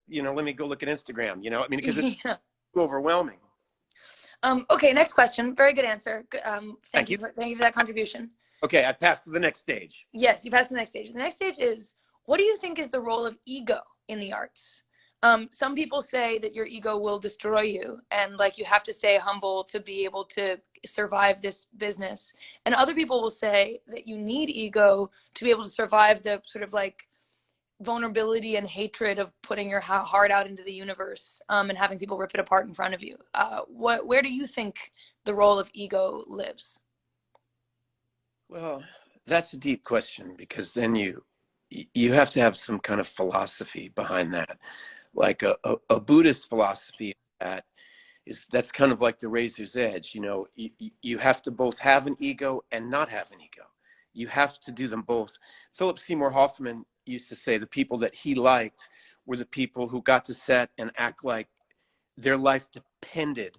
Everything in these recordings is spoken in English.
let me go look at Instagram, I mean, because it's Yeah. overwhelming. Okay, next question. Very good answer. Thank you. Thank you for that contribution. Okay, I passed to the next stage. Yes, you passed the next stage. The next stage is, what do you think is the role of ego in the arts? Some people say that your ego will destroy you, and like you have to stay humble to be able to survive this business. And other people will say that you need ego to be able to survive the sort of like vulnerability and hatred of putting your heart out into the universe, and having people rip it apart in front of you. Where do you think the role of ego lives? Well, that's a deep question, because then you have to have some kind of philosophy behind that, like a Buddhist philosophy that's kind of like the razor's edge. You have to both have an ego and not have an ego. You have to do them both. Philip Seymour Hoffman used to say the people that he liked were the people who got to set and act like their life depended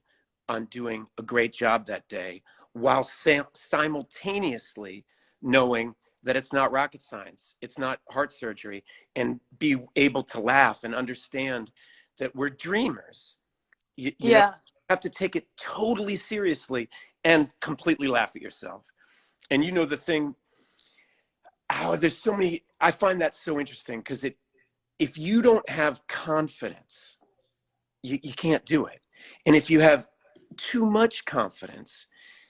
on doing a great job that day, while simultaneously knowing that it's not rocket science, it's not heart surgery, and be able to laugh and understand that we're dreamers. You have to take it totally seriously and completely laugh at yourself. And the thing, there's so many, I find that so interesting, because if you don't have confidence, you can't do it. And if you have too much confidence,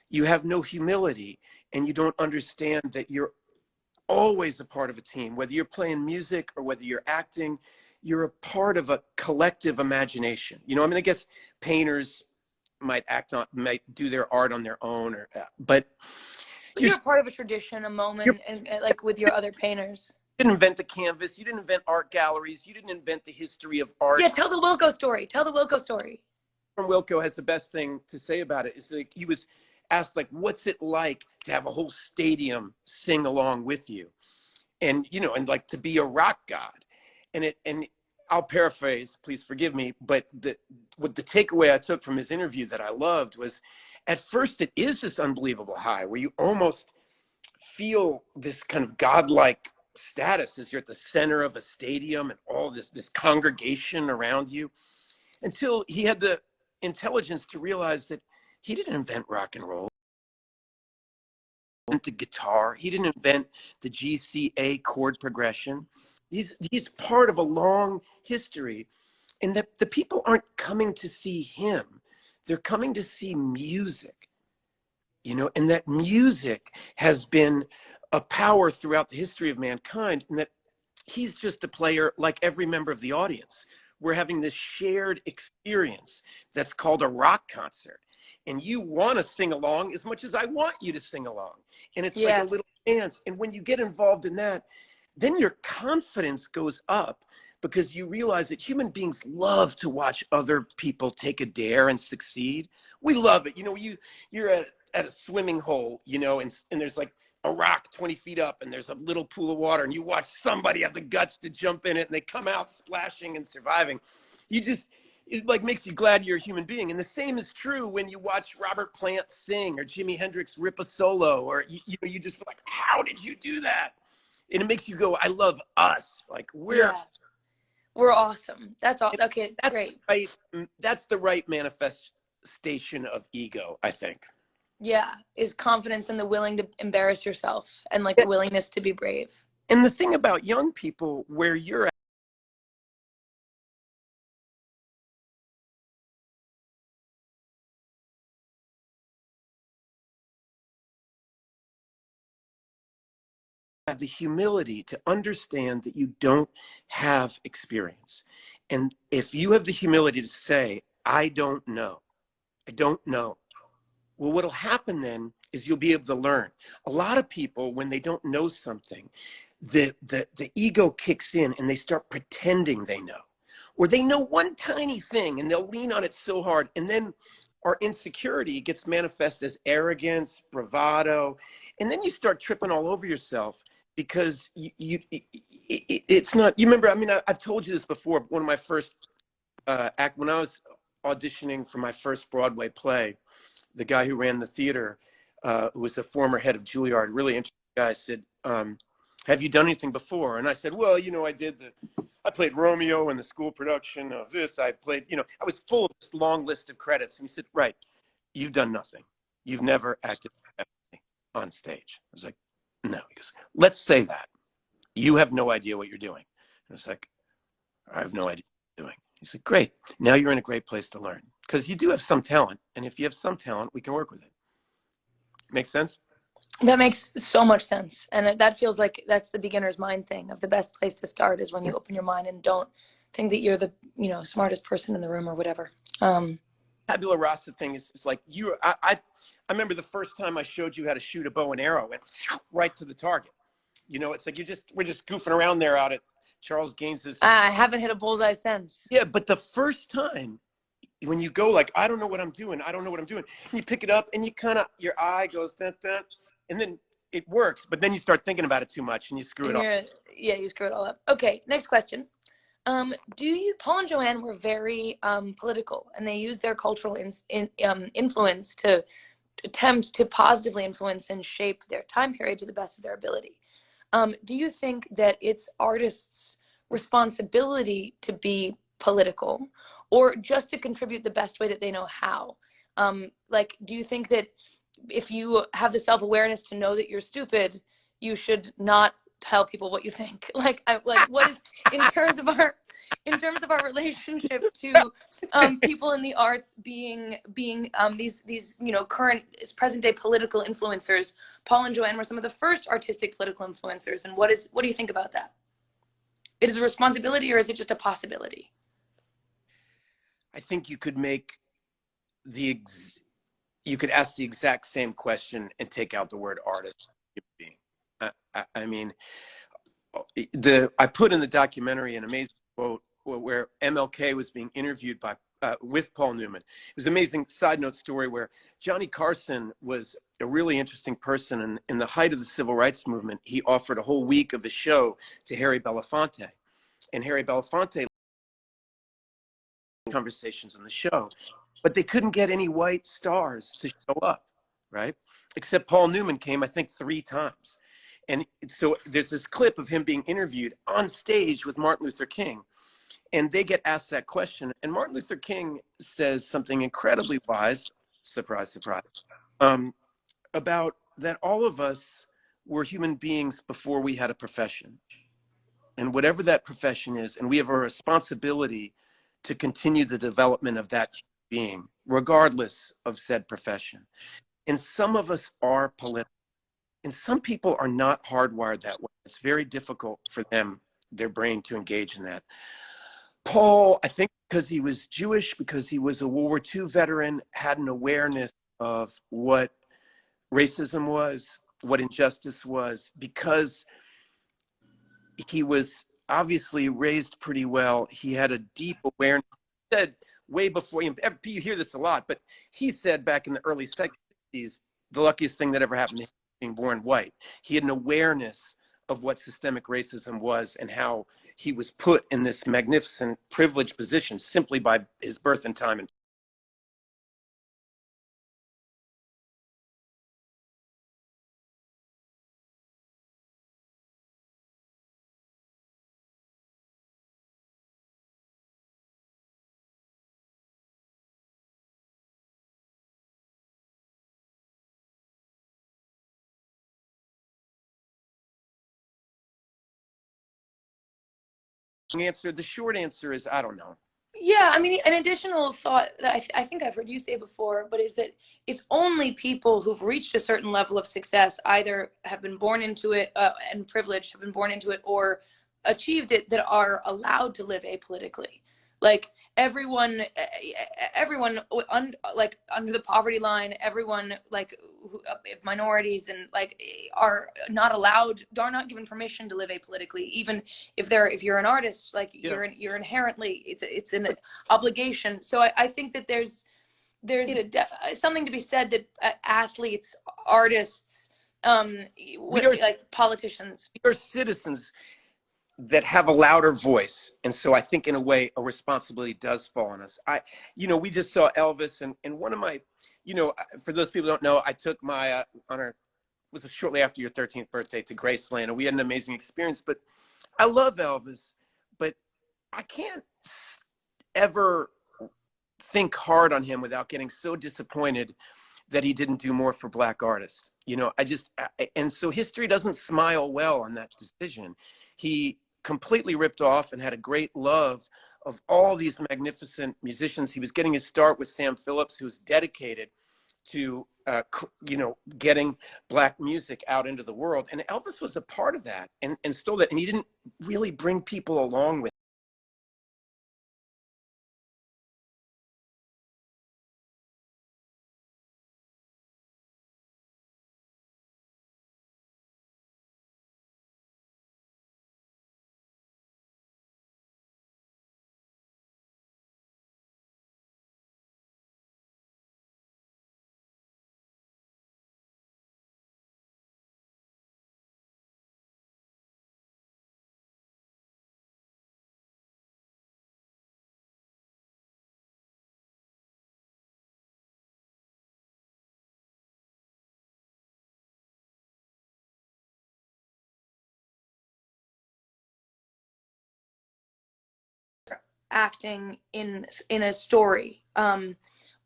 you have no humility, and you don't understand that you're always a part of a team. Whether you're playing music or whether you're acting, you're a part of a collective imagination. I mean, I guess painters might do their art on their own, but you're a part of a tradition, a moment, and like with your other painters. You didn't invent the canvas. You didn't invent art galleries. You didn't invent the history of art. Yeah, tell the Wilco story. Tell the Wilco story. Wilco has the best thing to say about it. Is like, he was asked, like, what's it like to have a whole stadium sing along with you, and and like to be a rock god. And I'll paraphrase, please forgive me, but the takeaway I took from his interview that I loved was, at first it is this unbelievable high where you almost feel this kind of godlike status as you're at the center of a stadium and all this congregation around you, until he had the intelligence to realize that he didn't invent rock and roll. He didn't invent the guitar. He didn't invent the GCA chord progression. He's part of a long history, and that the people aren't coming to see him. They're coming to see music, and that music has been a power throughout the history of mankind, and that he's just a player like every member of the audience. We're having this shared experience that's called a rock concert, and you want to sing along as much as I want you to sing along. And it's like a little dance. And when you get involved in that, then your confidence goes up, because you realize that human beings love to watch other people take a dare and succeed. We love it. You're at a swimming hole, and there's like a rock 20 feet up, and there's a little pool of water, and you watch somebody have the guts to jump in it, and they come out splashing and surviving. It like makes you glad you're a human being. And the same is true when you watch Robert Plant sing, or Jimi Hendrix rip a solo, or you just feel like, how did you do that? And it makes you go, I love us. Like we're awesome. That's all. Okay, great. That's the right manifestation of ego, I think. Yeah, is confidence and the willing to embarrass yourself, and like the willingness to be brave. And the thing about young people, where you're have the humility to understand that you don't have experience. And if you have the humility to say, I don't know, well, what'll happen then is you'll be able to learn. A lot of people, when they don't know something, the ego kicks in, and they start pretending they know, or they know one tiny thing, and they'll lean on it so hard. And then our insecurity gets manifest as arrogance, bravado, and then you start tripping all over yourself, because it's not, you remember, I mean, I've told you this before, one of my first when I was auditioning for my first Broadway play, the guy who ran the theater, who was a former head of Juilliard, really interesting guy, said, have you done anything before? And I said, well, I did I played Romeo in the school production of this. I played, I was full of this long list of credits. And he said, right, you've done nothing. You've never acted on stage. I was like, no. He goes, let's say that. You have no idea what you're doing. And it's like, I have no idea what I'm doing. He said, great. Now you're in a great place to learn because you do have some talent. And if you have some talent, we can work with it. Make sense? That makes so much sense. And that feels like that's the beginner's mind thing of the best place to start is when you open your mind and don't think that you're the, smartest person in the room or whatever. Tabula rasa thing is like I remember the first time I showed you how to shoot a bow and arrow and right to the target. It's like we're just goofing around there out at Charles Gaines's. I haven't hit a bullseye since. Yeah, but the first time when you go like, I don't know what I'm doing, and you pick it up and you kind of, your eye goes dun, dun, and then it works, but then you start thinking about it too much and you screw it all. Yeah, you screw it all up. Okay, next question. Paul and Joanne were very political, and they used their cultural influence to attempt to positively influence and shape their time period to the best of their ability. Do you think that it's artists' responsibility to be political, or just to contribute the best way that they know how? Do you think that if you have the self-awareness to know that you're stupid, you should not tell people what you think? What is in terms of our relationship to people in the arts being these current present day political influencers? Paul and Joanne were some of the first artistic political influencers, and what do you think about that? Is it a responsibility or is it just a possibility? I think you could you could ask the exact same question and take out the word artist. I mean, I put in the documentary an amazing quote where MLK was being interviewed with Paul Newman. It was an amazing side note story where Johnny Carson was a really interesting person. And in the height of the civil rights movement, he offered a whole week of his show to Harry Belafonte. And Harry Belafonte conversations on the show, but they couldn't get any white stars to show up, right? Except Paul Newman came, I think, 3 times. And so there's this clip of him being interviewed on stage with Martin Luther King. And they get asked that question. And Martin Luther King says something incredibly wise, surprise, surprise, about that all of us were human beings before we had a profession. And whatever that profession is, and we have a responsibility to continue the development of that being, regardless of said profession. And some of us are political. And some people are not hardwired that way. It's very difficult for them, their brain, to engage in that. Paul, I think because he was Jewish, because he was a World War II veteran, had an awareness of what racism was, what injustice was, because he was obviously raised pretty well. He had a deep awareness. He said way before, you hear this a lot, but he said back in the early 60s, the luckiest thing that ever happened to him being born white. He had an awareness of what systemic racism was and how he was put in this magnificent privileged position simply by his birth and time. The short answer is, I don't know. Yeah, I mean, an additional thought that I think I've heard you say before, but is that it's only people who've reached a certain level of success, either have been born into it and privileged, have been born into it, or achieved it, that are allowed to live apolitically. Like everyone under the poverty line, everyone minorities and are not allowed, are not given permission to live apolitically. Even if you're an artist, you're inherently, it's an obligation. So I think that there's something to be said that athletes, artists, politicians, we are citizens that have a louder voice. And so I think in a way, a responsibility does fall on us. We just saw Elvis and one of my, for those people who don't know, I took my, was shortly after your 13th birthday to Graceland, and we had an amazing experience, but I love Elvis, but I can't ever think hard on him without getting so disappointed that he didn't do more for Black artists. You know, and so history doesn't smile well on that decision. He completely ripped off and had a great love of all these magnificent musicians. He was getting his start with Sam Phillips, who was dedicated to, getting Black music out into the world. And Elvis was a part of that and stole that. And he didn't really bring people along with acting in a story,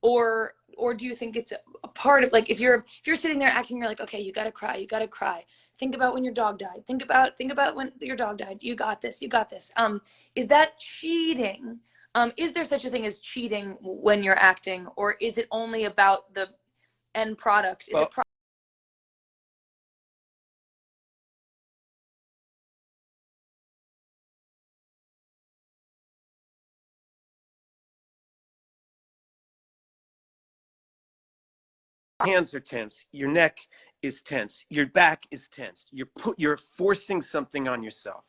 or do you think it's a part of, like, if you're sitting there acting, you're like, okay, you gotta cry, you gotta cry, think about when your dog died, think about when your dog died, you got this, is that cheating? Is there such a thing as cheating when you're acting, or is it only about the end product? Is well, it hands are tense, your neck is tense, your back is tense, you're forcing something on yourself.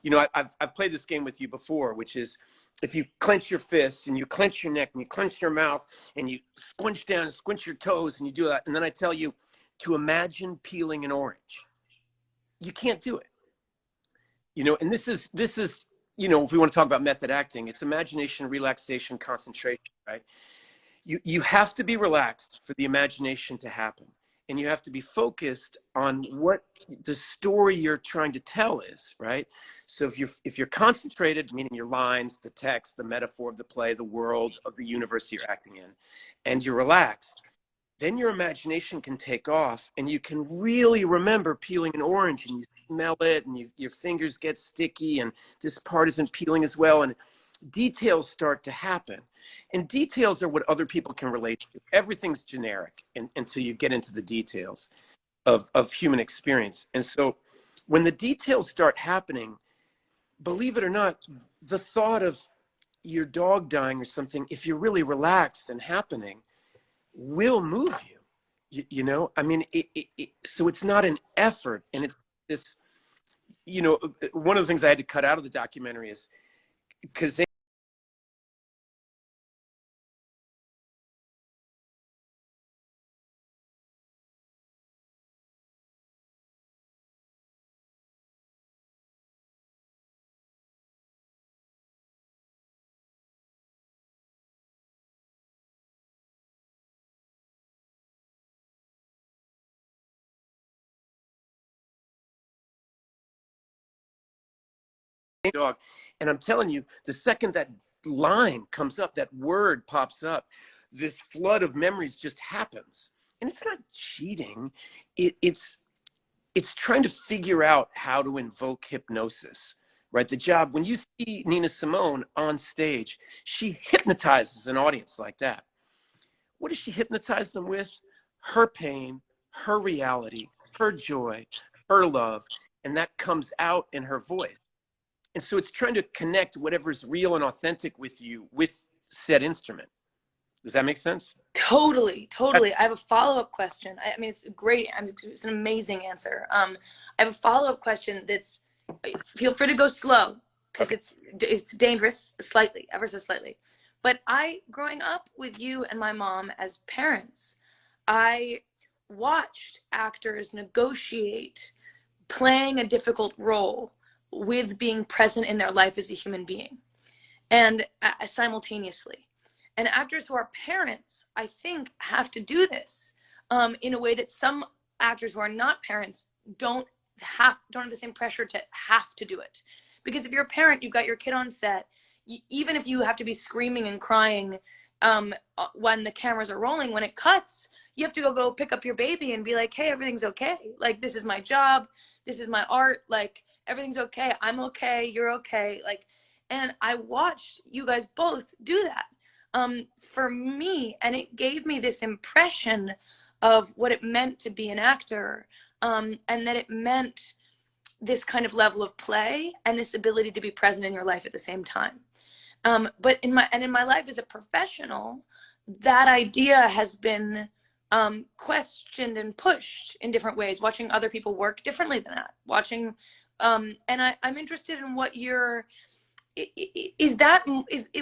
You know, I've played this game with you before, which is if you clench your fists and you clench your neck and you clench your mouth and you squinch down and squinch your toes and you do that, and then I tell you to imagine peeling an orange, you can't do it. You know, and this is, you know, if we want to talk about method acting, it's imagination, relaxation, concentration, right? You have to be relaxed for the imagination to happen, and you have to be focused on what the story you're trying to tell is, right? So if you're concentrated, meaning your lines, the text, the metaphor of the play, the world of the universe you're acting in, and you're relaxed, then your imagination can take off and you can really remember peeling an orange, and you smell it and your fingers get sticky and this part isn't peeling as well, and details start to happen. And details are what other people can relate to. Everything's generic until you get into the details of human experience. And so when the details start happening, believe it or not, the thought of your dog dying or something, if you're really relaxed and happening, will move you. You know, I mean, so it's not an effort. And it's this, you know, one of the things I had to cut out of the documentary is because dog. And I'm telling you, the second that line comes up, that word pops up, this flood of memories just happens. And it's not cheating. It's trying to figure out how to invoke hypnosis, right? The job, when you see Nina Simone on stage, she hypnotizes an audience like that. What does she hypnotize them with? Her pain, her reality, her joy, her love, and that comes out in her voice. And so it's trying to connect whatever's real and authentic with you with said instrument. Does that make sense? Totally, totally. I have a follow-up question. I mean, it's great. It's an amazing answer. I have a follow-up question that's, feel free to go slow, because Okay. it's dangerous, slightly, ever so slightly. But growing up with you and my mom as parents, I watched actors negotiate playing a difficult role with being present in their life as a human being, and simultaneously. And actors who are parents, I think, have to do this in a way that some actors who are not parents don't have the same pressure to have to do it, Because if you're a parent, you've got your kid on set, even if you have to be screaming and crying when the cameras are rolling, when it cuts, you have to go pick up your baby and be like, hey, everything's okay. Like, this is my job. This is my art. Like, everything's okay. I'm okay. You're okay. Like, and I watched you guys both do that for me. And it gave me this impression of what it meant to be an actor, and that it meant this kind of level of play and this ability to be present in your life at the same time. But in my life as a professional, that idea has been questioned and pushed in different ways, watching other people work differently than that, watching, and I'm interested in what your,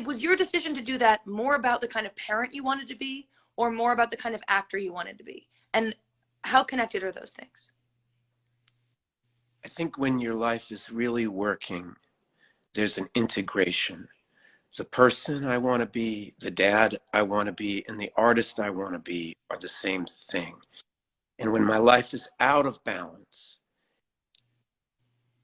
was your decision to do that more about the kind of parent you wanted to be, or more about the kind of actor you wanted to be? And how connected are those things? I think when your life is really working, there's an integration. The person I want to be, the dad I want to be, and the artist I want to be are the same thing. And when my life is out of balance,